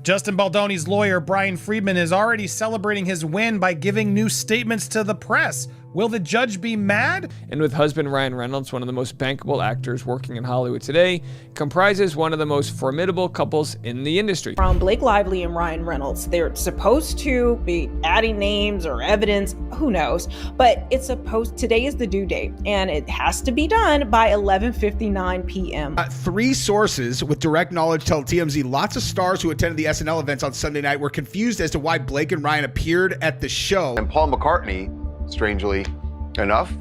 Justin Baldoni's lawyer, Brian Friedman, is already celebrating his win by giving new statements to the press. Will the judge be mad? And with husband Ryan Reynolds, one of the most bankable actors working in Hollywood today, comprises one of the most formidable couples in the industry. From Blake Lively and Ryan Reynolds, they're supposed to be adding names or evidence, who knows, but today is the due date, and it has to be done by 11:59 p.m. Three sources with direct knowledge tell TMZ lots of stars who attended the SNL events on Sunday night were confused as to why Blake and Ryan appeared at the show. And Paul McCartney, strangely enough,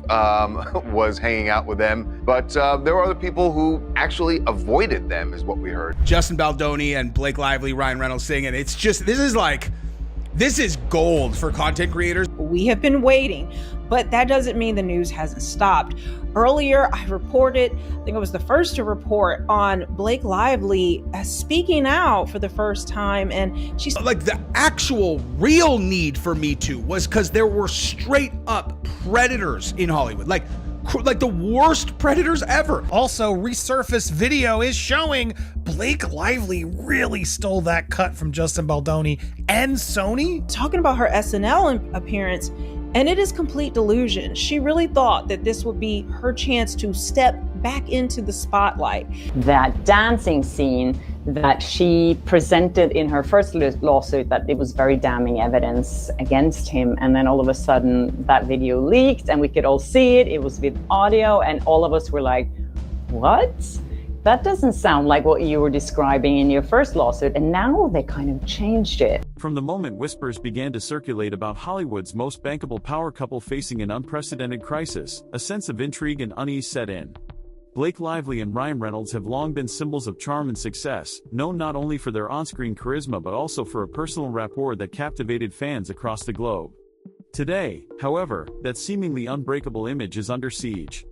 was hanging out with them, but there were other people who actually avoided them, is what we heard. Justin Baldoni and Blake Lively, Ryan Reynolds singing. It's just, this is gold for content creators. We have been waiting, but that doesn't mean the news hasn't stopped. Earlier, I reported, I think I was the first to report on Blake Lively speaking out for the first time, and she's like, the actual real need for Me Too was because there were straight up predators in Hollywood, like the worst predators ever. Also, resurfaced video is showing Blake Lively really stole that cut from Justin Baldoni and Sony. Talking about her SNL appearance, and it is complete delusion. She really thought that this would be her chance to step back into the spotlight. That dancing scene that she presented in her first lawsuit, that it was very damning evidence against him, and then all of a sudden that video leaked and we could all see it. It was with audio, and all of us were like, what? That doesn't sound like what you were describing in your first lawsuit. And now they kind of changed it. From the moment whispers began to circulate about Hollywood's most bankable power couple facing an unprecedented crisis, a sense of intrigue and unease set in. Blake Lively and Ryan Reynolds have long been symbols of charm and success, known not only for their on-screen charisma but also for a personal rapport that captivated fans across the globe. Today, however, that seemingly unbreakable image is under siege.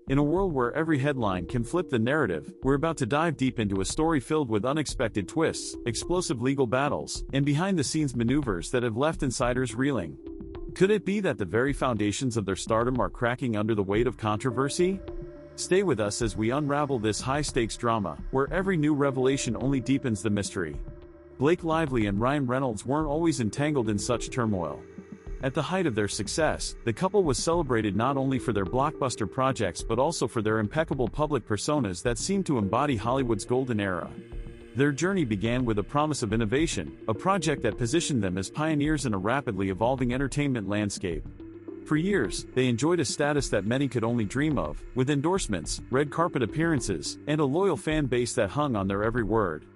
In a world where every headline can flip the narrative, we're about to dive deep into a story filled with unexpected twists, explosive legal battles, and behind-the-scenes maneuvers that have left insiders reeling. Could it be that the very foundations of their stardom are cracking under the weight of controversy? Stay with us as we unravel this high-stakes drama, where every new revelation only deepens the mystery. Blake Lively and Ryan Reynolds weren't always entangled in such turmoil. At the height of their success, the couple was celebrated not only for their blockbuster projects but also for their impeccable public personas that seemed to embody Hollywood's golden era. Their journey began with a promise of innovation, a project that positioned them as pioneers in a rapidly evolving entertainment landscape. For years, they enjoyed a status that many could only dream of, with endorsements, red carpet appearances, and a loyal fan base that hung on their every word.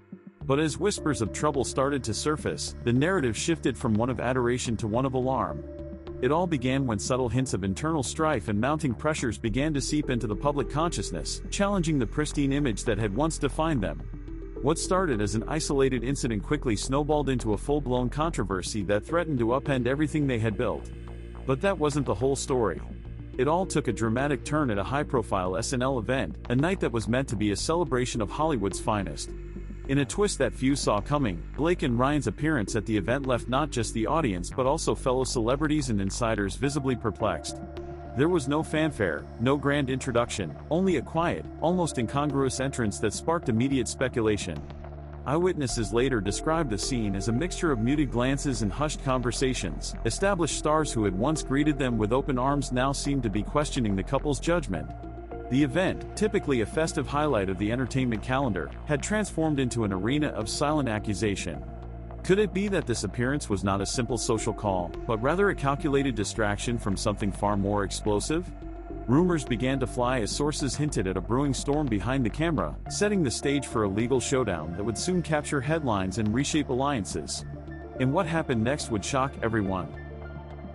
But as whispers of trouble started to surface, the narrative shifted from one of adoration to one of alarm. It all began when subtle hints of internal strife and mounting pressures began to seep into the public consciousness, challenging the pristine image that had once defined them. What started as an isolated incident quickly snowballed into a full-blown controversy that threatened to upend everything they had built. But that wasn't the whole story. It all took a dramatic turn at a high-profile SNL event, a night that was meant to be a celebration of Hollywood's finest. In a twist that few saw coming, Blake and Ryan's appearance at the event left not just the audience but also fellow celebrities and insiders visibly perplexed. There was no fanfare, no grand introduction, only a quiet, almost incongruous entrance that sparked immediate speculation. Eyewitnesses later described the scene as a mixture of muted glances and hushed conversations. Established stars who had once greeted them with open arms now seemed to be questioning the couple's judgment. The event, typically a festive highlight of the entertainment calendar, had transformed into an arena of silent accusation. Could it be that this appearance was not a simple social call, but rather a calculated distraction from something far more explosive? Rumors began to fly as sources hinted at a brewing storm behind the camera, setting the stage for a legal showdown that would soon capture headlines and reshape alliances. And what happened next would shock everyone.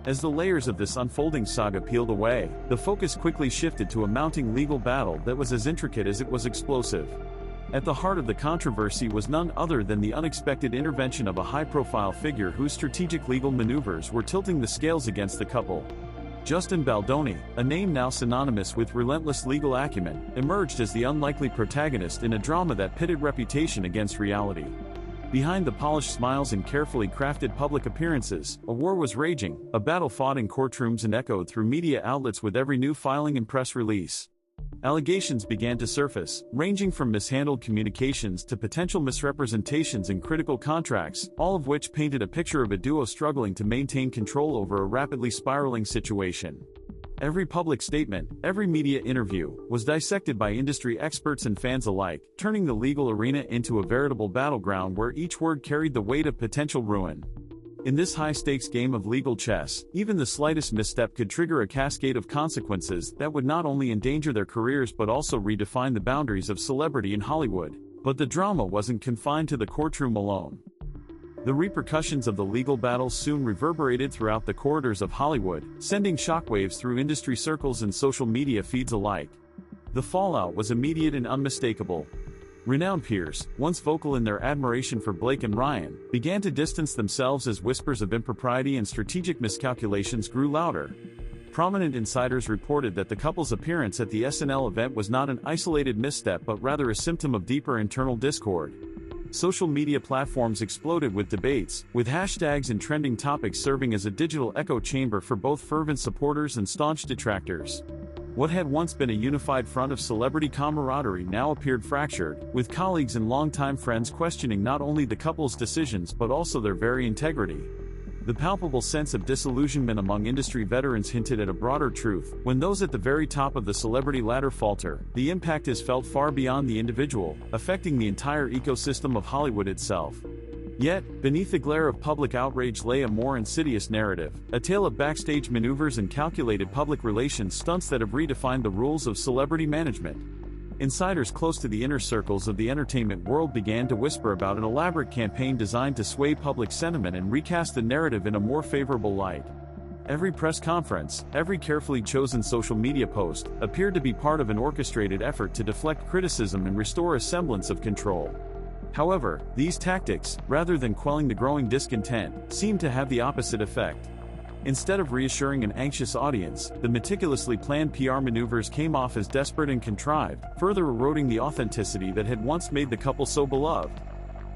As the layers of this unfolding saga peeled away, the focus quickly shifted to a mounting legal battle that was as intricate as it was explosive. At the heart of the controversy was none other than the unexpected intervention of a high-profile figure whose strategic legal maneuvers were tilting the scales against the couple. Justin Baldoni, a name now synonymous with relentless legal acumen, emerged as the unlikely protagonist in a drama that pitted reputation against reality. Behind the polished smiles and carefully crafted public appearances, a war was raging, a battle fought in courtrooms and echoed through media outlets with every new filing and press release. Allegations began to surface, ranging from mishandled communications to potential misrepresentations in critical contracts, all of which painted a picture of a duo struggling to maintain control over a rapidly spiraling situation. Every public statement, every media interview, was dissected by industry experts and fans alike, turning the legal arena into a veritable battleground where each word carried the weight of potential ruin. In this high-stakes game of legal chess, even the slightest misstep could trigger a cascade of consequences that would not only endanger their careers but also redefine the boundaries of celebrity in Hollywood. But the drama wasn't confined to the courtroom alone. The repercussions of the legal battles soon reverberated throughout the corridors of Hollywood, sending shockwaves through industry circles and social media feeds alike. The fallout was immediate and unmistakable. Renowned peers, once vocal in their admiration for Blake and Ryan, began to distance themselves as whispers of impropriety and strategic miscalculations grew louder. Prominent insiders reported that the couple's appearance at the SNL event was not an isolated misstep but rather a symptom of deeper internal discord. Social media platforms exploded with debates, with hashtags and trending topics serving as a digital echo chamber for both fervent supporters and staunch detractors. What had once been a unified front of celebrity camaraderie now appeared fractured, with colleagues and longtime friends questioning not only the couple's decisions but also their very integrity. The palpable sense of disillusionment among industry veterans hinted at a broader truth: when those at the very top of the celebrity ladder falter, the impact is felt far beyond the individual, affecting the entire ecosystem of Hollywood itself. Yet, beneath the glare of public outrage lay a more insidious narrative, a tale of backstage maneuvers and calculated public relations stunts that have redefined the rules of celebrity management. Insiders close to the inner circles of the entertainment world began to whisper about an elaborate campaign designed to sway public sentiment and recast the narrative in a more favorable light. Every press conference, every carefully chosen social media post, appeared to be part of an orchestrated effort to deflect criticism and restore a semblance of control. However, these tactics, rather than quelling the growing discontent, seemed to have the opposite effect. Instead of reassuring an anxious audience, the meticulously planned PR maneuvers came off as desperate and contrived, further eroding the authenticity that had once made the couple so beloved.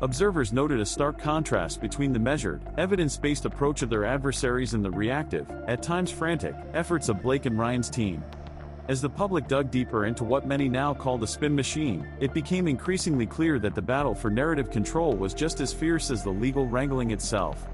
Observers noted a stark contrast between the measured, evidence-based approach of their adversaries and the reactive, at times frantic, efforts of Blake and Ryan's team. As the public dug deeper into what many now call the spin machine, it became increasingly clear that the battle for narrative control was just as fierce as the legal wrangling itself.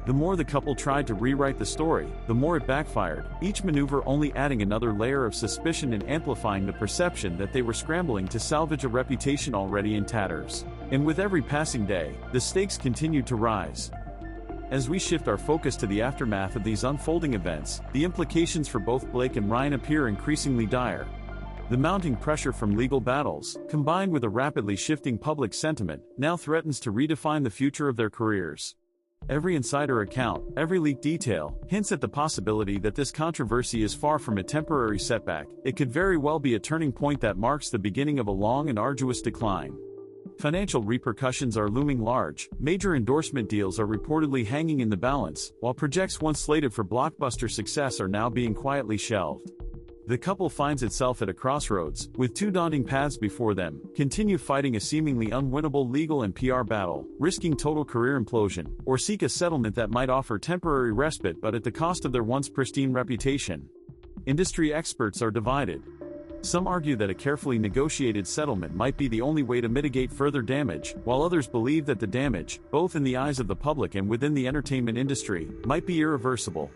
The more the couple tried to rewrite the story, the more it backfired, each maneuver only adding another layer of suspicion and amplifying the perception that they were scrambling to salvage a reputation already in tatters. And with every passing day, the stakes continued to rise. As we shift our focus to the aftermath of these unfolding events, the implications for both Blake and Ryan appear increasingly dire. The mounting pressure from legal battles, combined with a rapidly shifting public sentiment, now threatens to redefine the future of their careers. Every insider account, every leaked detail, hints at the possibility that this controversy is far from a temporary setback. It could very well be a turning point that marks the beginning of a long and arduous decline. Financial repercussions are looming large, major endorsement deals are reportedly hanging in the balance, while projects once slated for blockbuster success are now being quietly shelved. The couple finds itself at a crossroads, with two daunting paths before them: continue fighting a seemingly unwinnable legal and PR battle, risking total career implosion, or seek a settlement that might offer temporary respite but at the cost of their once pristine reputation. Industry experts are divided. Some argue that a carefully negotiated settlement might be the only way to mitigate further damage, while others believe that the damage, both in the eyes of the public and within the entertainment industry, might be irreversible.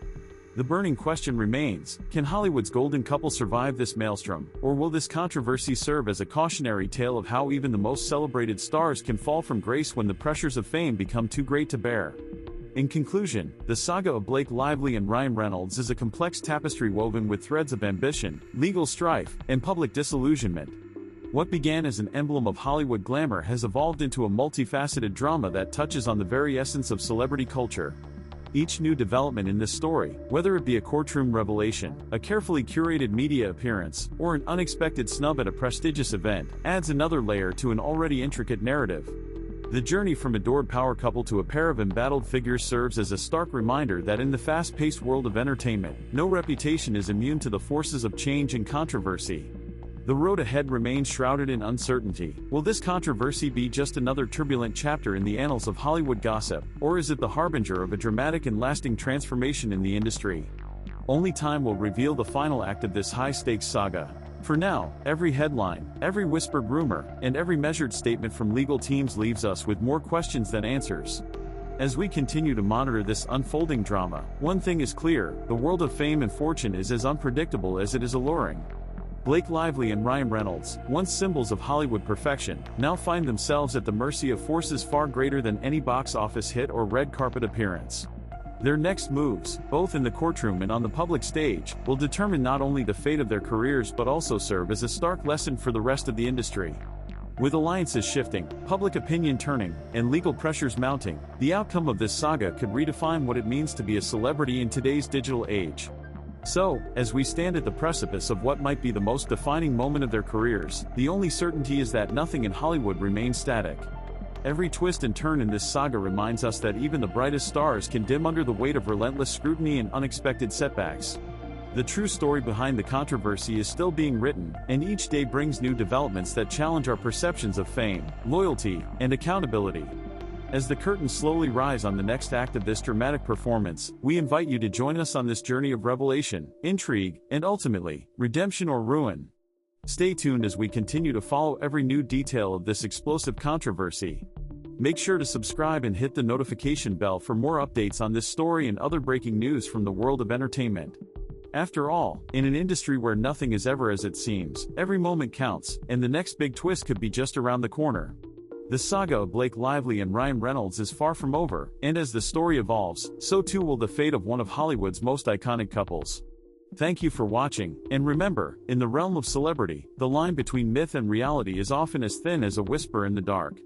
The burning question remains: can Hollywood's golden couple survive this maelstrom, or will this controversy serve as a cautionary tale of how even the most celebrated stars can fall from grace when the pressures of fame become too great to bear? In conclusion, the saga of Blake Lively and Ryan Reynolds is a complex tapestry woven with threads of ambition, legal strife, and public disillusionment. What began as an emblem of Hollywood glamour has evolved into a multifaceted drama that touches on the very essence of celebrity culture. Each new development in this story, whether it be a courtroom revelation, a carefully curated media appearance, or an unexpected snub at a prestigious event, adds another layer to an already intricate narrative. The journey from adored power couple to a pair of embattled figures serves as a stark reminder that in the fast-paced world of entertainment, no reputation is immune to the forces of change and controversy. The road ahead remains shrouded in uncertainty. Will this controversy be just another turbulent chapter in the annals of Hollywood gossip, or is it the harbinger of a dramatic and lasting transformation in the industry? Only time will reveal the final act of this high-stakes saga. For now, every headline, every whispered rumor, and every measured statement from legal teams leaves us with more questions than answers. As we continue to monitor this unfolding drama, one thing is clear: the world of fame and fortune is as unpredictable as it is alluring. Blake Lively and Ryan Reynolds, once symbols of Hollywood perfection, now find themselves at the mercy of forces far greater than any box office hit or red carpet appearance. Their next moves, both in the courtroom and on the public stage, will determine not only the fate of their careers but also serve as a stark lesson for the rest of the industry. With alliances shifting, public opinion turning, and legal pressures mounting, the outcome of this saga could redefine what it means to be a celebrity in today's digital age. So, as we stand at the precipice of what might be the most defining moment of their careers, the only certainty is that nothing in Hollywood remains static. Every twist and turn in this saga reminds us that even the brightest stars can dim under the weight of relentless scrutiny and unexpected setbacks. The true story behind the controversy is still being written, and each day brings new developments that challenge our perceptions of fame, loyalty, and accountability. As the curtains slowly rise on the next act of this dramatic performance, we invite you to join us on this journey of revelation, intrigue, and ultimately, redemption or ruin. Stay tuned as we continue to follow every new detail of this explosive controversy. Make sure to subscribe and hit the notification bell for more updates on this story and other breaking news from the world of entertainment. After all, in an industry where nothing is ever as it seems, every moment counts, and the next big twist could be just around the corner. The saga of Blake Lively and Ryan Reynolds is far from over, and as the story evolves, so too will the fate of one of Hollywood's most iconic couples. Thank you for watching, and remember, in the realm of celebrity, the line between myth and reality is often as thin as a whisper in the dark.